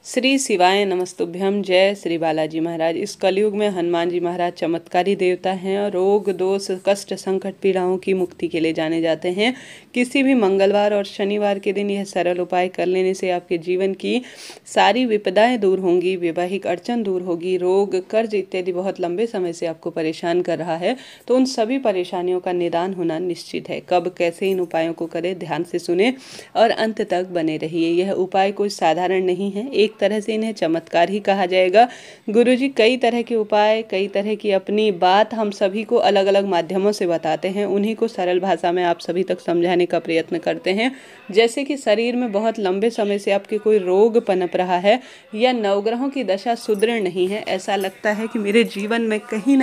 श्री शिवाय नमस्तुभ्यम। जय श्री बालाजी महाराज। इस कलयुग में हनुमान जी महाराज चमत्कारी देवता हैं और रोग दोष कष्ट संकट पीड़ाओं की मुक्ति के लिए जाने जाते हैं। किसी भी मंगलवार और शनिवार के दिन यह सरल उपाय कर लेने से आपके जीवन की सारी विपदाएं दूर होंगी, वैवाहिक अड़चन दूर होगी, रोग कर्ज इत्यादि बहुत लंबे समय से आपको परेशान कर रहा है तो उन सभी परेशानियों का निदान होना निश्चित है। कब कैसे इन उपायों को करें, ध्यान से सुने और अंत तक बने रहिए। यह उपाय कोई साधारण नहीं है, एक तरह से इन्हें चमत्कार ही कहा जाएगा। गुरुजी कई तरह के उपाय, कई तरह की अपनी बात हम सभी को अलग अलग माध्यमों से बताते हैं, उन्हीं को सरल भाषा में आप सभी तक समझाने का प्रयत्न करते हैं। जैसे कि शरीर में बहुत लंबे समय से आपके कोई रोग पनप रहा है या नवग्रहों की दशा सुदृढ़ नहीं है, ऐसा लगता है कि मेरे जीवन में कहीं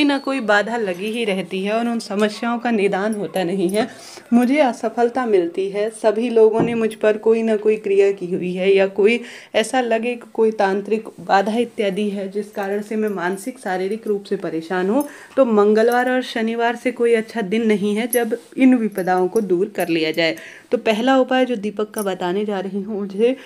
ना कोई बाधा लगी ही रहती है और उन समस्याओं का निदान होता नहीं है, मुझे असफलता मिलती है, सभी लोगों ने मुझ पर कोई ना कोई क्रिया की हुई है या कोई ऐसा लगे कि कोई तांत्रिक बाधा इत्यादि है जिस कारण से मैं मानसिक शारीरिक रूप से परेशान हूँ, तो मंगलवार और शनिवार से कोई अच्छा दिन नहीं है जब इन विपदाओं को दूर कर लिया जाए। तो पहला उपाय जो दीपक का बताने जा रही हूँ, मुझे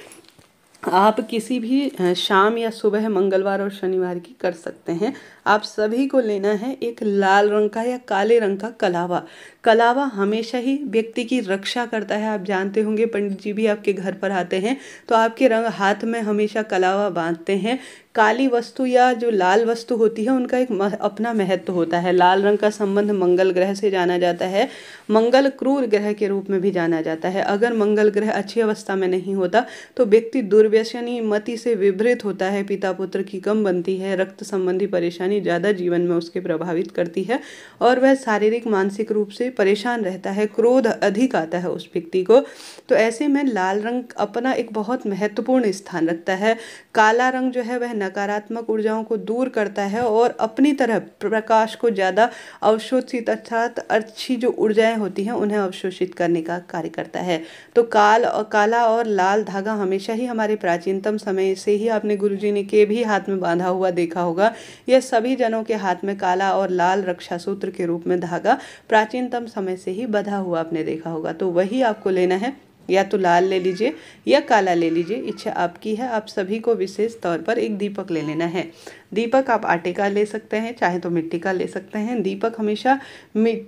आप किसी भी शाम या सुबह मंगलवार और शनिवार की कर सकते हैं। आप सभी को लेना है एक लाल रंग का या काले रंग का कलावा। कलावा हमेशा ही व्यक्ति की रक्षा करता है। आप जानते होंगे, पंडित जी भी आपके घर पर आते हैं तो आपके रंग हाथ में हमेशा कलावा बांधते हैं। काली वस्तु या जो लाल वस्तु होती है उनका एक अपना महत्व होता है। लाल रंग का संबंध मंगल ग्रह से जाना जाता है। मंगल क्रूर ग्रह के रूप में भी जाना जाता है। अगर मंगल ग्रह अच्छी अवस्था में नहीं होता तो व्यक्ति दुर्व्यसनी मति से विभ्रित होता है, पिता पुत्र की कम बनती है, रक्त संबंधी परेशानी ज़्यादा जीवन में उसके प्रभावित करती है और वह शारीरिक मानसिक रूप से परेशान रहता है, क्रोध अधिक आता है उस व्यक्ति को। तो ऐसे में लाल रंग अपना एक बहुत महत्वपूर्ण स्थान रखता है। काला रंग जो है वह नकारात्मक ऊर्जाओं को दूर करता है और अपनी तरह प्रकाश को ज़्यादा अवशोषित अर्थात अच्छी जो ऊर्जाएं होती हैं उन्हें अवशोषित करने का कार्य करता है। तो काला और लाल धागा हमेशा ही हमारे प्राचीनतम समय से ही आपने गुरुजी ने के भी हाथ में बांधा हुआ देखा होगा। यह सभी जनों के हाथ में काला और लाल रक्षा सूत्र के रूप में धागा प्राचीनतम समय से ही बंधा हुआ आपने देखा होगा। तो वही आपको लेना है, या तो लाल ले लीजिए या काला ले लीजिए, इच्छा आपकी है। आप सभी को विशेष तौर पर एक दीपक ले लेना है। दीपक आप आटे का ले सकते हैं, चाहे तो मिट्टी का ले सकते हैं। दीपक हमेशा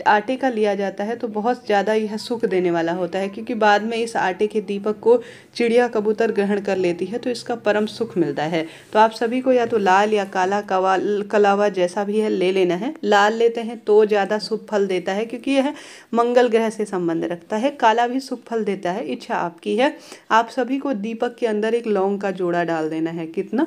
आटे का लिया जाता है तो बहुत ज़्यादा यह सुख देने वाला होता है, क्योंकि बाद में इस आटे के दीपक को चिड़िया कबूतर ग्रहण कर लेती है तो इसका परम सुख मिलता है। तो आप सभी को या तो लाल या काला कलावा जैसा भी है ले लेना है। लाल लेते हैं तो ज़्यादा शुभ फल देता है क्योंकि यह मंगल ग्रह से संबंध रखता है। काला भी शुभ फल देता है, इच्छा आपकी है। आप सभी को दीपक के अंदर एक लौंग का जोड़ा डाल देना है। कितना?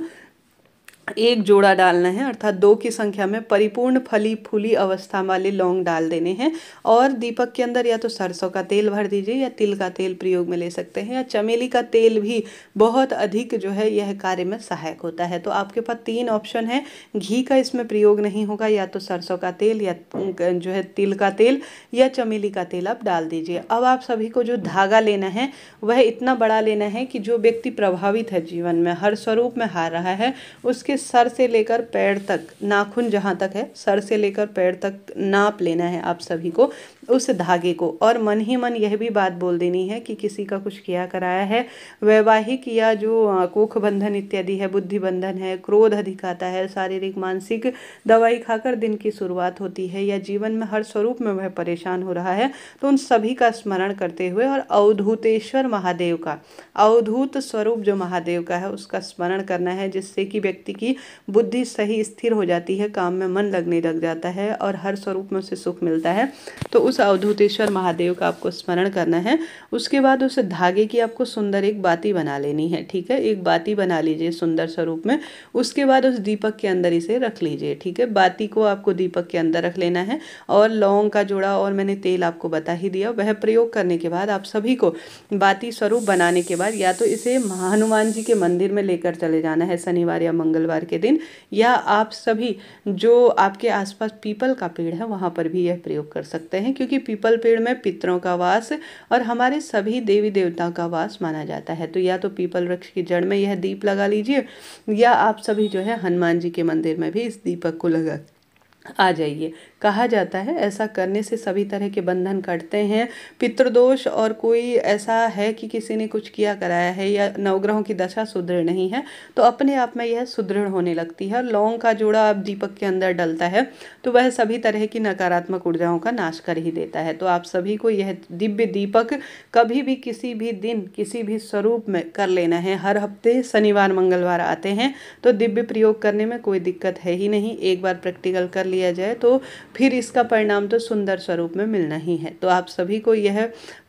एक जोड़ा डालना है, अर्थात 2 की संख्या में परिपूर्ण फली फूली अवस्था वाले लौंग डाल देने हैं। और दीपक के अंदर या तो सरसों का तेल भर दीजिए या तिल का तेल प्रयोग में ले सकते हैं, या चमेली का तेल भी बहुत अधिक जो है यह कार्य में सहायक होता है। तो आपके पास 3 ऑप्शन है। घी का इसमें प्रयोग नहीं होगा, या तो सरसों का तेल या जो है तिल का तेल या चमेली का तेल आप डाल दीजिए। अब आप सभी को जो धागा लेना है वह इतना बड़ा लेना है कि जो व्यक्ति प्रभावित है, जीवन में हर स्वरूप में हार रहा है, उसके सर से लेकर पैर तक, नाखून जहाँ तक है सर से लेकर पैर तक नाप लेना है आप सभी को उस धागे को। और मन ही मन यह भी बात बोल देनी है कि किसी का कुछ किया कराया है, वैवाहिक या जो कोख बंधन इत्यादि है, बुद्धि बंधन है, क्रोध अधिक आता है, शारीरिक मानसिक दवाई खाकर दिन की शुरुआत होती है, या जीवन में हर स्वरूप में वह परेशान हो रहा है, तो उन सभी का स्मरण करते हुए और अवधूतेश्वर महादेव का, अवधूत स्वरूप जो महादेव का है उसका स्मरण करना है, जिससे कि व्यक्ति की बुद्धि सही स्थिर हो जाती है, काम में मन लगने लग जाता है और हर स्वरूप में उसे सुख मिलता है। तो उस अवधूतेश्वर महादेव का आपको स्मरण करना है। उसके बाद उस धागे की आपको सुंदर एक बाती बना लेनी है। ठीक है, एक बाती बना लीजिए सुंदर स्वरूप में। उसके बाद उस दीपक के अंदर इसे रख लीजिए। ठीक है, बाती को आपको दीपक के अंदर रख लेना है और लौंग का जोड़ा और मैंने तेल आपको बता ही दिया, वह प्रयोग करने के बाद आप सभी को बाती स्वरूप बनाने के बाद या तो इसे हनुमान जी के मंदिर में लेकर चले जाना है शनिवार या मंगलवार के दिन, या आप सभी जो आपके आसपास पीपल का पेड़ है वहाँ पर भी यह प्रयोग कर सकते हैं, क्योंकि पीपल पेड़ में पितरों का वास और हमारे सभी देवी देवताओं का वास माना जाता है। तो या तो पीपल वृक्ष की जड़ में यह दीप लगा लीजिए, या आप सभी जो है हनुमान जी के मंदिर में भी इस दीपक को लगा आ जाइए। कहा जाता है ऐसा करने से सभी तरह के बंधन कटते हैं। पितृदोष और कोई ऐसा है कि किसी ने कुछ किया कराया है या नवग्रहों की दशा सुदृढ़ नहीं है तो अपने आप में यह सुदृढ़ होने लगती है। लौंग का जोड़ा अब दीपक के अंदर डलता है तो वह सभी तरह की नकारात्मक ऊर्जाओं का नाश कर ही देता है। तो आप सभी को यह दिव्य दीपक कभी भी किसी भी दिन किसी भी स्वरूप में कर लेना है। हर हफ्ते शनिवार मंगलवार आते हैं तो दिव्य प्रयोग करने में कोई दिक्कत है ही नहीं। एक बार प्रैक्टिकल कर लिया जाए तो फिर इसका परिणाम तो सुंदर स्वरूप में मिलना ही है। तो आप सभी को यह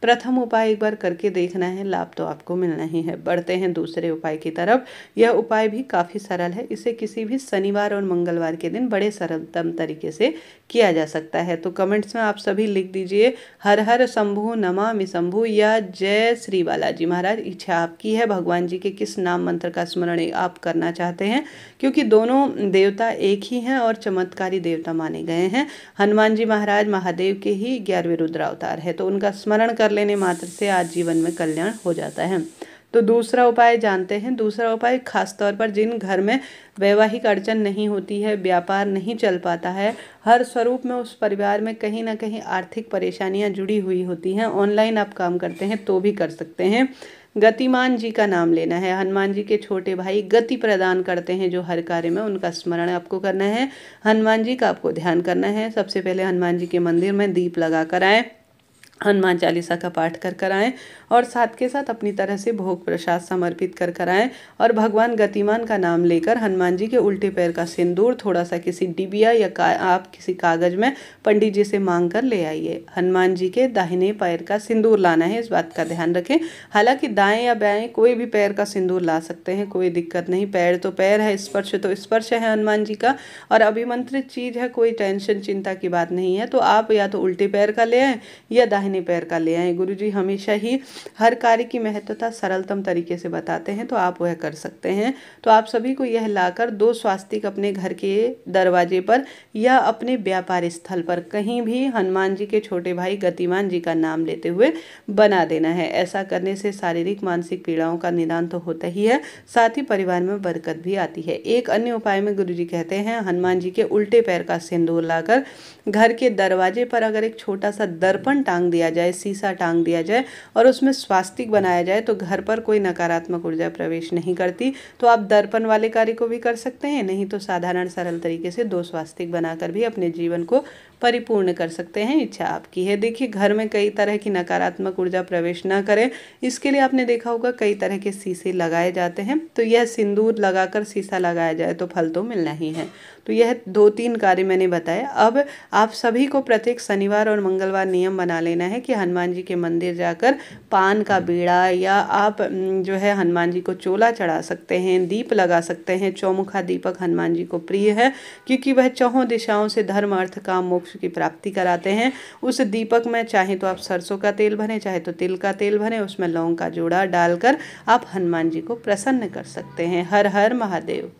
प्रथम उपाय एक बार करके देखना है, लाभ तो आपको मिलना ही है। बढ़ते हैं दूसरे उपाय की तरफ। यह उपाय भी काफ़ी सरल है, इसे किसी भी शनिवार और मंगलवार के दिन बड़े सरलतम तरीके से किया जा सकता है। तो कमेंट्स में आप सभी लिख दीजिए हर हर शंभु नमामि शंभु या जय श्री बालाजी महाराज। इच्छा आपकी है, भगवान जी के किस नाम मंत्र का स्मरण आप करना चाहते हैं, क्योंकि दोनों देवता एक ही हैं और चमत्कारी देवता माने गए हैं। हनुमान जी महाराज महादेव के ही 11वें रुद्रावतार है, तो उनका स्मरण कर लेने मात्र से आज जीवन में कल्याण हो जाता है। तो दूसरा उपाय जानते हैं। दूसरा उपाय खास तौर पर जिन घर में वैवाहिक अड़चन नहीं होती है, व्यापार नहीं चल पाता है, हर स्वरूप में उस परिवार में कहीं ना कहीं आर्थिक परेशानियां जुड़ी हुई होती हैं, ऑनलाइन आप काम करते हैं तो भी कर सकते हैं। गतिमान जी का नाम लेना है। हनुमान जी के छोटे भाई गति प्रदान करते हैं जो हर कार्य में, उनका स्मरण आपको करना है। हनुमान जी का आपको ध्यान करना है। सबसे पहले हनुमान जी के मंदिर में दीप लगा कर आएँ, हनुमान चालीसा का पाठ कर आएँ और साथ के साथ अपनी तरह से भोग प्रसाद समर्पित कर आएँ और भगवान गतिमान का नाम लेकर हनुमान जी के उल्टे पैर का सिंदूर थोड़ा सा किसी डिबिया या आप किसी कागज में पंडित जी से मांग कर ले आइए। हनुमान जी के दाहिने पैर का सिंदूर लाना है, इस बात का ध्यान रखें। हालांकि दाएं या बाएं कोई भी पैर का सिंदूर ला सकते हैं, कोई दिक्कत नहीं। पैर तो पैर है, स्पर्श तो स्पर्श है हनुमान जी का और अभिमंत्रित चीज़ है, कोई टेंशन चिंता की बात नहीं है। तो आप या तो उल्टे पैर का ले आएँ या दाहिने पैर का ले आए। गुरुजी हमेशा ही हर कार्य की महत्वता सरलतम तरीके से बताते हैं, तो आप वह कर सकते हैं। तो आप सभी को यह लाकर 2 स्वास्तिक अपने घर के दरवाजे पर या अपने व्यापार स्थल पर कहीं भी हनुमान जी के छोटे भाई गतिमान जी का नाम लेते हुए बना देना है। ऐसा करने से शारीरिक मानसिक पीड़ाओं का निदान तो होता ही है, साथ ही परिवार में बरकत भी आती है। एक अन्य उपाय में गुरुजी कहते हैं हनुमान जी के उल्टे पैर का सिंदूर लाकर घर के दरवाजे पर अगर एक छोटा सा दर्पण टांग दिया जाए, शीशा टांग दिया जाए और उसमें स्वास्तिक बनाया जाए तो घर पर कोई नकारात्मक ऊर्जा प्रवेश नहीं करती। तो आप दर्पण वाले कार्य को भी कर सकते हैं, नहीं तो साधारण सरल तरीके से 2 स्वास्तिक बनाकर भी अपने जीवन को परिपूर्ण कर सकते हैं। इच्छा आपकी है। देखिए घर में कई तरह की नकारात्मक ऊर्जा प्रवेश ना करे, इसके लिए आपने देखा होगा कई तरह के शीशे लगाए जाते हैं। तो यह सिंदूर लगाकर शीशा लगाया जाए तो फल तो मिलना ही है। तो यह 2-3 कार्य मैंने बताया। अब आप सभी को प्रत्येक शनिवार और मंगलवार नियम बना लेना है कि हनुमान जी के मंदिर जाकर पान का बीड़ा या आप जो है हनुमान जी को चोला चढ़ा सकते हैं, दीप लगा सकते हैं। चौमुखा दीपक हनुमान जी को प्रिय है क्योंकि वह चौहों दिशाओं से धर्म अर्थ काम मोक्ष की प्राप्ति कराते हैं। उस दीपक में चाहे तो आप सरसों का तेल भरें, चाहे तो तिल का तेल भरें, उसमें लौंग का जोड़ा डालकर आप हनुमान जी को प्रसन्न कर सकते हैं। हर हर महादेव।